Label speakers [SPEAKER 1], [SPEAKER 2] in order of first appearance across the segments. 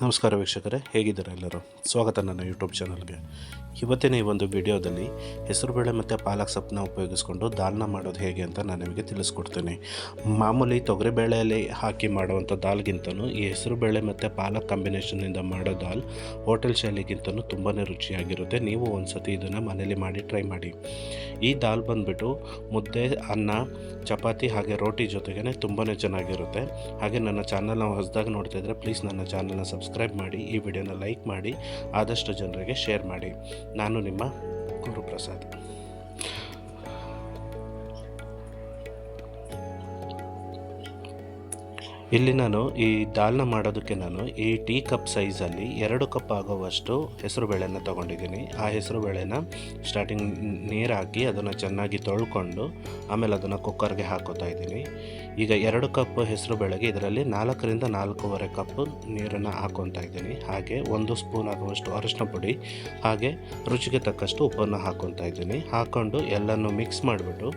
[SPEAKER 1] ನಮಸ್ಕಾರ ವೀಕ್ಷಕರೇ, ಹೇಗಿದ್ದಾರೆ ಎಲ್ಲರೂ? ಸ್ವಾಗತ ನನ್ನ ಯೂಟ್ಯೂಬ್ ಚಾನಲ್ಗೆ. ಇವತ್ತಿನ ಈ ಒಂದು ವಿಡಿಯೋದಲ್ಲಿ ಹೆಸರುಬೇಳೆ ಮತ್ತು ಪಾಲಕ್ ಸೊಪ್ಪನ್ನ ಉಪಯೋಗಿಸ್ಕೊಂಡು ದಾಲ್ನ ಮಾಡೋದು ಹೇಗೆ ಅಂತ ನಾನು ನಿಮಗೆ ತಿಳಿಸ್ಕೊಡ್ತೀನಿ. ಮಾಮೂಲಿ ತೊಗರಿಬೇಳೆಯಲ್ಲಿ ಹಾಕಿ ಮಾಡುವಂಥ ದಾಲ್ಗಿಂತಲೂ ಈ ಹೆಸರುಬೇಳೆ ಮತ್ತು ಪಾಲಕ್ ಕಾಂಬಿನೇಷನ್ನಿಂದ ಮಾಡೋ ದಾಲ್ ಹೋಟೆಲ್ ಶೈಲಿಗಿಂತಲೂ ತುಂಬಾ ರುಚಿಯಾಗಿರುತ್ತೆ. ನೀವು ಒಂದು ಸತಿ ಇದನ್ನು ಮನೇಲಿ ಮಾಡಿ ಟ್ರೈ ಮಾಡಿ. ಈ ದಾಲ್ ಬಂದುಬಿಟ್ಟು ಮುದ್ದೆ, ಅನ್ನ, ಚಪಾತಿ ಹಾಗೆ ರೋಟಿ ಜೊತೆಗೇ ತುಂಬಾ ಚೆನ್ನಾಗಿರುತ್ತೆ. ಹಾಗೆ ನನ್ನ ಚಾನಲ್ನ ಹೊಸದಾಗಿ ನೋಡ್ತಾಯಿದ್ರೆ ಪ್ಲೀಸ್ ನನ್ನ ಚಾನಲ್ನ ಸಬ್ಸ್ಕ್ರೈಬ್ ಮಾಡಿ, ಈ ವಿಡಿಯೋನ ಲೈಕ್ ಮಾಡಿ, ಆದಷ್ಟು ಜನರಿಗೆ ಶೇರ್ ಮಾಡಿ. ನಾನು ನಿಮ್ಮ ಗುರುಪ್ರಸಾದ್. ಇಲ್ಲಿ ನಾನು ಈ ದಾಲ್ನ ಮಾಡೋದಕ್ಕೆ ಈ ಟೀ ಕಪ್ ಸೈಜಲ್ಲಿ 2 ಕಪ್ ಆಗುವಷ್ಟು ಹೆಸರುಬೇಳೆನ ತೊಗೊಂಡಿದ್ದೀನಿ. ಆ ಹೆಸರುಬೇಳೆನ ಸ್ಟಾರ್ಟಿಂಗ್ ನೀರು ಹಾಕಿ ಅದನ್ನು ಚೆನ್ನಾಗಿ ತೊಳ್ಕೊಂಡು ಆಮೇಲೆ ಅದನ್ನು ಕುಕ್ಕರ್ಗೆ ಹಾಕೋತಾ ಇದ್ದೀನಿ. ಈಗ 2 ಕಪ್ ಹೆಸರುಬೇಳೆಗೆ ಇದರಲ್ಲಿ 4ರಿಂದ 4.25 ಕಪ್ ನೀರನ್ನು ಹಾಕ್ಕೊತಾ ಇದ್ದೀನಿ. ಹಾಗೆ 1 ಸ್ಪೂನ್ ಆಗುವಷ್ಟು ಅರಿಶಿನ ಪುಡಿ, ಹಾಗೆ ರುಚಿಗೆ ತಕ್ಕಷ್ಟು ಉಪ್ಪನ್ನು ಹಾಕ್ಕೊತಾ ಇದ್ದೀನಿ. ಹಾಕ್ಕೊಂಡು ಎಲ್ಲನೂ ಮಿಕ್ಸ್ ಮಾಡಿಬಿಟ್ಟು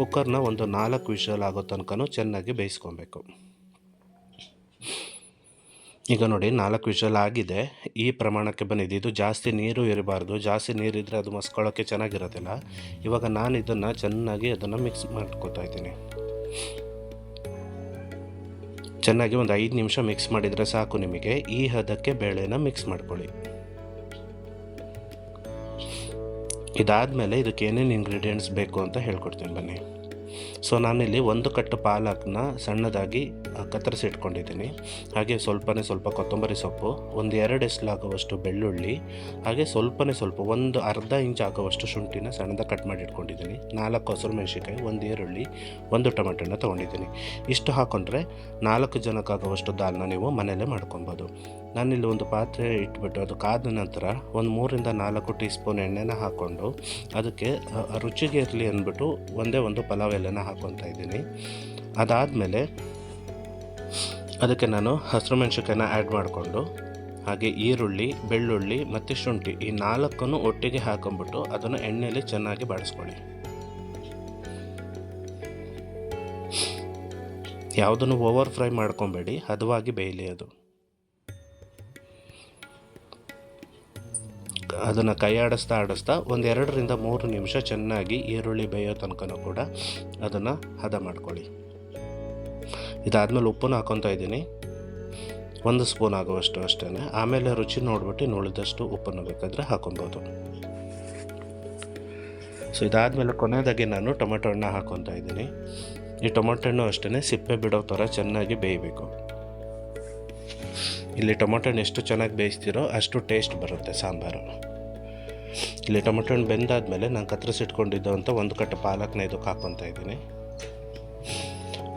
[SPEAKER 1] ಕುಕ್ಕರ್ನ ಒಂದು 4 ವಿಷಲ್ ಆಗೋ ತನಕ ಚೆನ್ನಾಗಿ ಬೇಯಿಸ್ಕೊಬೇಕು. ಈಗ ನೋಡಿ 4 ವಿಷಲ್ ಆಗಿದೆ. ಈ ಪ್ರಮಾಣಕ್ಕೆ ಬಂದಿದೆ. ಇದು ಜಾಸ್ತಿ ನೀರು ಇರಬಾರ್ದು. ಜಾಸ್ತಿ ನೀರಿದ್ದರೆ ಅದು ಮಸ್ಕೊಳ್ಳೋಕ್ಕೆ ಚೆನ್ನಾಗಿರೋದಿಲ್ಲ. ಇವಾಗ ನಾನು ಇದನ್ನು ಚೆನ್ನಾಗಿ ಮಿಕ್ಸ್ ಮಾಡ್ಕೊತಾ ಇದ್ದೀನಿ. ಚೆನ್ನಾಗಿ ಒಂದು 5 ನಿಮಿಷ ಮಿಕ್ಸ್ ಮಾಡಿದರೆ ಸಾಕು. ನಿಮಗೆ ಈ ಹದಕ್ಕೆ ಬೇಳೆನ ಮಿಕ್ಸ್ ಮಾಡ್ಕೊಳ್ಳಿ. ಇದಾದಮೇಲೆ ಇದಕ್ಕೆ ಏನೇನು ಇಂಗ್ರೀಡಿಯೆಂಟ್ಸ್ ಬೇಕು ಅಂತ ಹೇಳ್ಕೊಡ್ತೀನಿ ಬನ್ನಿ. ಸೊ ನಾನಿಲ್ಲಿ 1 ಕಟ್ಟು ಪಾಲಕ್ನ ಸಣ್ಣದಾಗಿ ಕತ್ತರಿಸಿ ಇಟ್ಕೊಂಡಿದ್ದೀನಿ. ಹಾಗೆ ಸ್ವಲ್ಪ ಕೊತ್ತಂಬರಿ ಸೊಪ್ಪು, ಒಂದು 2 ಎಸ್ಲಾಗುವಷ್ಟು ಬೆಳ್ಳುಳ್ಳಿ, ಹಾಗೆ ಸ್ವಲ್ಪ ಒಂದು ಅರ್ಧ ಇಂಚ್ ಆಗುವಷ್ಟು ಶುಂಠಿನ ಸಣ್ಣದಾಗಿ ಕಟ್ ಮಾಡಿ ಇಟ್ಕೊಂಡಿದ್ದೀನಿ. 4 ಹಸಿರು ಮೆಣಸಿನ್ಕಾಯಿ, 1 ಈರುಳ್ಳಿ, 1 ಟೊಮೆಟೊನ ತೊಗೊಂಡಿದ್ದೀನಿ. ಇಷ್ಟು ಹಾಕ್ಕೊಂಡ್ರೆ 4 ಜನಕ್ಕಾಗುವಷ್ಟು ದಾಲ್ನ ನೀವು ಮನೆಯಲ್ಲೇ ಮಾಡ್ಕೊಬೋದು. ನಾನಿಲ್ಲಿ ಒಂದು ಪಾತ್ರೆ ಇಟ್ಬಿಟ್ಟು ಅದು ಕಾದ ನಂತರ ಒಂದು 3ರಿಂದ 4 ಟೀ ಸ್ಪೂನ್ ಎಣ್ಣೆನ ಹಾಕ್ಕೊಂಡು ಅದಕ್ಕೆ ರುಚಿಗೆ ಇರಲಿ ಅಂದ್ಬಿಟ್ಟು ಒಂದೇ ಒಂದು ಪಲಾವ್ ಎಲೆನ ಹಾಕ್ಕೊತಾ ಇದ್ದೀನಿ. ಅದಾದಮೇಲೆ ಅದಕ್ಕೆ ನಾನು ಹಸಿರು ಮೆಣಸಿನ್ಕಾಯಿನ ಆ್ಯಡ್ ಮಾಡಿಕೊಂಡು ಹಾಗೆ ಈರುಳ್ಳಿ, ಬೆಳ್ಳುಳ್ಳಿ ಮತ್ತು ಶುಂಠಿ ಈ 4 ಒಟ್ಟಿಗೆ ಹಾಕೊಂಡ್ಬಿಟ್ಟು ಅದನ್ನು ಎಣ್ಣೆಯಲ್ಲಿ ಚೆನ್ನಾಗಿ ಬಾಡಿಸ್ಕೊಳ್ಳಿ. ಯಾವುದನ್ನು ಓವರ್ ಫ್ರೈ ಮಾಡ್ಕೊಬೇಡಿ, ಹದವಾಗಿ ಬೇಯಲಿ. ಅದನ್ನು ಕೈ ಆಡಿಸ್ತಾ ಒಂದು 2ರಿಂದ 3 ನಿಮಿಷ ಚೆನ್ನಾಗಿ ಈರುಳ್ಳಿ ಬೇಯೋ ತನಕ ಕೂಡ ಅದನ್ನು ಹದ ಮಾಡ್ಕೊಳ್ಳಿ. ಇದಾದಮೇಲೆ ಉಪ್ಪನ್ನು ಹಾಕ್ಕೊತಾ ಇದ್ದೀನಿ, 1 ಸ್ಪೂನ್ ಆಗುವಷ್ಟು ಅಷ್ಟೇ. ಆಮೇಲೆ ರುಚಿ ನೋಡ್ಬಿಟ್ಟು ಉಳಿದಷ್ಟು ಉಪ್ಪನ್ನು ಬೇಕಾದರೆ ಹಾಕೊಬೋದು. ಸೊ ಇದಾದಮೇಲೆ ಕೊನೆಯದಾಗಿ ನಾನು ಟೊಮೆಟೊ ಹಣ್ಣು ಹಾಕ್ಕೊತಾ ಇದ್ದೀನಿ. ಈ ಟೊಮೆಟೊ ಹಣ್ಣು ಅಷ್ಟೇ ಸಿಪ್ಪೆ ಬಿಡೋ ಥರ ಚೆನ್ನಾಗಿ ಬೇಯಬೇಕು. ಇಲ್ಲಿ ಟೊಮೆಟೊ ಹಣ್ಣು ಎಷ್ಟು ಚೆನ್ನಾಗಿ ಬೇಯಿಸ್ತೀರೋ ಅಷ್ಟು ಟೇಸ್ಟ್ ಬರುತ್ತೆ ಸಾಂಬಾರು. ಇಲ್ಲಿ ಟೊಮೆಟೊ ಹಣ್ಣು ಬೆಂದಾದಮೇಲೆ ನಾನು ಕತ್ತರಿಸಿಟ್ಕೊಂಡಿದ್ದಂಥ 1 ಕಟ್ಟು ಪಾಲಕ್ನ ಇದಕ್ಕೆ ಹಾಕ್ಕೊತಾ ಇದ್ದೀನಿ.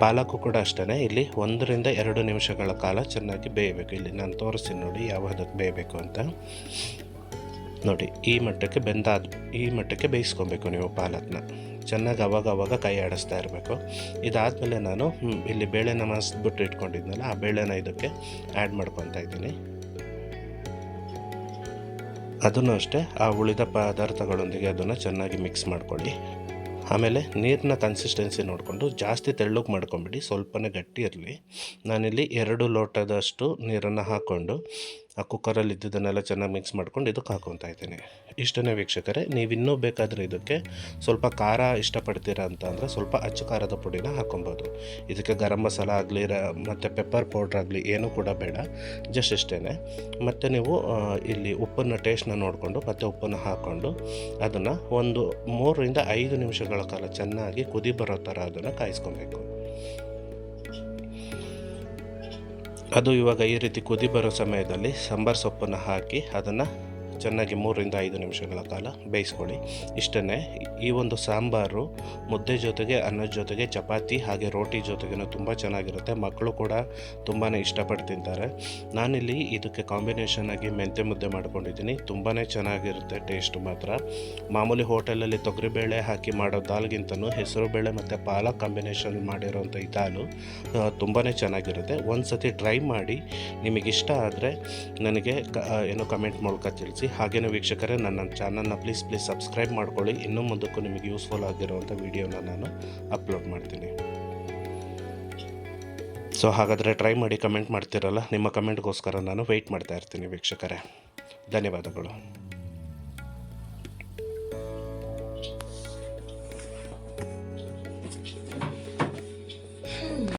[SPEAKER 1] ಪಾಲಕ್ಕು ಕೂಡ ಅಷ್ಟೇ ಇಲ್ಲಿ 1ರಿಂದ 2 ನಿಮಿಷಗಳ ಕಾಲ ಚೆನ್ನಾಗಿ ಬೇಯಬೇಕು. ಇಲ್ಲಿ ನಾನು ತೋರಿಸ್ತೀನಿ ನೋಡಿ ಯಾವ ಹದಕ್ಕೆ ಬೇಯಬೇಕು ಅಂತ. ನೋಡಿ ಈ ಮಟ್ಟಕ್ಕೆ ಬೇಯಿಸ್ಕೊಬೇಕು ನೀವು ಪಾಲಕ್ನ. ಚೆನ್ನಾಗಿ ಅವಾಗ ಕೈ ಆಡಿಸ್ತಾ ಇರಬೇಕು. ಇದಾದಮೇಲೆ ನಾನು ಇಲ್ಲಿ ಬೇಳೆನ ಮಸ್ಬಿಟ್ಟು ಇಟ್ಕೊಂಡಿದ್ನಲ್ಲ, ಆ ಬೇಳೆನ ಇದಕ್ಕೆ ಆ್ಯಡ್ ಮಾಡ್ಕೊತಾ ಇದ್ದೀನಿ. ಅದನ್ನು ಅಷ್ಟೇ ಆ ಉಳಿದ ಪದಾರ್ಥಗಳೊಂದಿಗೆ ಅದನ್ನು ಚೆನ್ನಾಗಿ ಮಿಕ್ಸ್ ಮಾಡ್ಕೊಳ್ಳಿ. ಆಮೇಲೆ ನೀರಿನ ಕನ್ಸಿಸ್ಟೆನ್ಸಿ ನೋಡಿಕೊಂಡು ಜಾಸ್ತಿ ತೆಳ್ಳಗೆ ಮಾಡ್ಕೊಂಬಿಡಿ, ಸ್ವಲ್ಪನೇ ಗಟ್ಟಿ ಇರಲಿ. ನಾನಿಲ್ಲಿ 2 ಲೋಟದಷ್ಟು ನೀರನ್ನು ಹಾಕ್ಕೊಂಡು ಆ ಕುಕ್ಕರಲ್ಲಿ ಇದ್ದಿದ್ದನ್ನೆಲ್ಲ ಚೆನ್ನಾಗಿ ಮಿಕ್ಸ್ ಮಾಡ್ಕೊಂಡು ಇದಕ್ಕೆ ಹಾಕ್ಕೊತಾ ಇದ್ದೀನಿ. ಇಷ್ಟೇ ವೀಕ್ಷಕರೇ. ನೀವಿನ್ನೂ ಬೇಕಾದರೆ ಇದಕ್ಕೆ ಸ್ವಲ್ಪ ಖಾರ ಇಷ್ಟಪಡ್ತೀರಾ ಅಂತ ಅಂದರೆ ಸ್ವಲ್ಪ ಅಚ್ಚ ಖಾರದ ಪುಡಿನ ಹಾಕ್ಕೊಬೋದು. ಇದಕ್ಕೆ ಗರಂ ಮಸಾಲ ಆಗಲಿ ಮತ್ತು ಪೆಪ್ಪರ್ ಪೌಡ್ರ್ ಆಗಲಿ ಏನೂ ಕೂಡ ಬೇಡ, ಜಸ್ಟ್ ಇಷ್ಟೇ. ಮತ್ತು ನೀವು ಇಲ್ಲಿ ಉಪ್ಪನ್ನು ಟೇಸ್ಟ್ನ ನೋಡಿಕೊಂಡು ಮತ್ತೆ ಉಪ್ಪನ್ನು ಹಾಕ್ಕೊಂಡು ಅದನ್ನು ಒಂದು 3ರಿಂದ 5 ನಿಮಿಷಗಳ ಕಾಲ ಚೆನ್ನಾಗಿ ಕುದಿ ಬರೋ ಥರ ಅದನ್ನು ಕಾಯಿಸ್ಕೊಬೇಕು. ಅದು ಇವಾಗ ಈ ರೀತಿ ಕುದಿ ಬರೋ ಸಮಯದಲ್ಲಿ ಸಾಂಬಾರು ಸೊಪ್ಪನ್ನು ಹಾಕಿ ಅದನ್ನು ಚೆನ್ನಾಗಿ 3ರಿಂದ 5 ನಿಮಿಷಗಳ ಕಾಲ ಬೇಯಿಸ್ಕೊಳ್ಳಿ. ಇಷ್ಟೇ. ಈ ಒಂದು ಸಾಂಬಾರು ಮುದ್ದೆ ಜೊತೆಗೆ, ಅನ್ನದ ಜೊತೆಗೆ, ಚಪಾತಿ ಹಾಗೆ ರೋಟಿ ಜೊತೆಗೇ ತುಂಬ ಚೆನ್ನಾಗಿರುತ್ತೆ. ಮಕ್ಕಳು ಕೂಡ ತುಂಬಾ ಇಷ್ಟಪಟ್ಟು ತಿಂತಾರೆ. ನಾನಿಲ್ಲಿ ಇದಕ್ಕೆ ಕಾಂಬಿನೇಷನ್ ಆಗಿ ಮೆಂತ್ಯ ಮುದ್ದೆ ಮಾಡ್ಕೊಂಡಿದ್ದೀನಿ. ತುಂಬಾ ಚೆನ್ನಾಗಿರುತ್ತೆ ಟೇಸ್ಟು ಮಾತ್ರ. ಮಾಮೂಲಿ ಹೋಟೆಲಲ್ಲಿ ತೊಗರಿಬೇಳೆ ಹಾಕಿ ಮಾಡೋ ದಾಲ್ಗಿಂತಲೂ ಹೆಸರುಬೇಳೆ ಮತ್ತು ಪಾಲಕ್ ಕಾಂಬಿನೇಷನ್ ಮಾಡಿರೋಂಥ ಈ ದಾಲು ತುಂಬಾ ಚೆನ್ನಾಗಿರುತ್ತೆ. ಒಂದು ಸತಿ ಟ್ರೈ ಮಾಡಿ, ನಿಮಗಿಷ್ಟ ಆದರೆ ನನಗೆ ಕಮೆಂಟ್ ಮೂಲಕ ತಿಳಿಸಿ. ಹಾಗೆಯೇ ವೀಕ್ಷಕರೇ, ನನ್ನ ಚಾನಲ್ನ ಪ್ಲೀಸ್ ಸಬ್ಸ್ಕ್ರೈಬ್ ಮಾಡ್ಕೊಳ್ಳಿ. ಇನ್ನೂ ಮುಂದಕ್ಕೂ ನಿಮಗೆ ಯೂಸ್ಫುಲ್ ಆಗಿರುವಂಥ ವಿಡಿಯೋನ ನಾನು ಅಪ್ಲೋಡ್ ಮಾಡ್ತೀನಿ. ಸೊ ಹಾಗಾದರೆ ಟ್ರೈ ಮಾಡಿ ಕಮೆಂಟ್ ಮಾಡ್ತಿರಲ್ಲ, ನಿಮ್ಮ ಕಮೆಂಟ್ಗೋಸ್ಕರ ನಾನು ವೆಯ್ಟ್ ಮಾಡ್ತಾ ಇರ್ತೀನಿ ವೀಕ್ಷಕರೇ. ಧನ್ಯವಾದಗಳು.